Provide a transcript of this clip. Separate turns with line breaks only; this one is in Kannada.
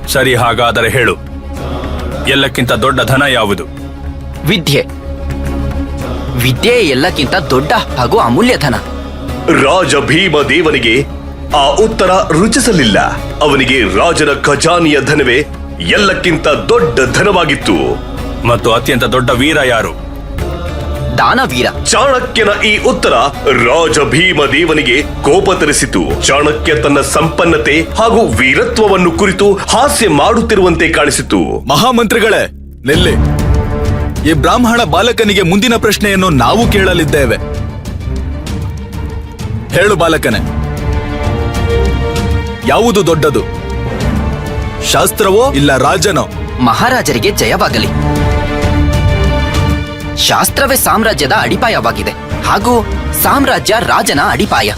ಸರಿ, ಹಾಗಾದರೆ ಹೇಳು, ಎಲ್ಲಕ್ಕಿಂತ ದೊಡ್ಡ ಧನ ಯಾವುದು?
ವಿದ್ಯೆ. ವಿದ್ಯೆ ಎಲ್ಲಕ್ಕಿಂತ ದೊಡ್ಡ ಹಾಗೂ ಅಮೂಲ್ಯ ಧನ.
ರಾಜ ಭೀಮದೇವನಿಗೆ ಆ ಉತ್ತರ ರುಚಿಸಲಿಲ್ಲ. ಅವನಿಗೆ ರಾಜನ ಖಜಾನೆಯ ಧನವೇ ಎಲ್ಲಕ್ಕಿಂತ ದೊಡ್ಡ ಧನವಾಗಿತ್ತು.
ಮತ್ತು ಅತ್ಯಂತ ದೊಡ್ಡ ವೀರ ಯಾರು?
ದಾನವೀರ.
ಚಾಣಕ್ಯನ ಈ ಉತ್ತರ ರಾಜ ಭೀಮದೇವನಿಗೆ ಕೋಪ ತರಿಸಿತು. ಚಾಣಕ್ಯ ತನ್ನ ಸಂಪನ್ನತೆ ಹಾಗೂ ವೀರತ್ವವನ್ನು ಕುರಿತು ಹಾಸ್ಯ ಮಾಡುತ್ತಿರುವಂತೆ ಕಾಣಿಸಿತು.
ಮಹಾಮಂತ್ರಿಗಳೇ, ನಿಲ್ಲಿ. ಈ ಬ್ರಾಹ್ಮಣ ಬಾಲಕನಿಗೆ ಮುಂದಿನ ಪ್ರಶ್ನೆಯನ್ನು ನಾವು ಕೇಳಲಿದ್ದೇವೆ. ಹೇಳು ಬಾಲಕನೇ, ಯಾವುದು ದೊಡ್ಡದು, ಶಾಸ್ತ್ರವೋ ಇಲ್ಲ ರಾಜನೋ?
ಮಹಾರಾಜರಿಗೆ ಜಯವಾಗಲಿ. ಶಾಸ್ತ್ರವೇ ಸಾಮ್ರಾಜ್ಯದ ಅಡಿಪಾಯವಾಗಿದೆ ಹಾಗೂ ಸಾಮ್ರಾಜ್ಯ ರಾಜನ ಅಡಿಪಾಯ.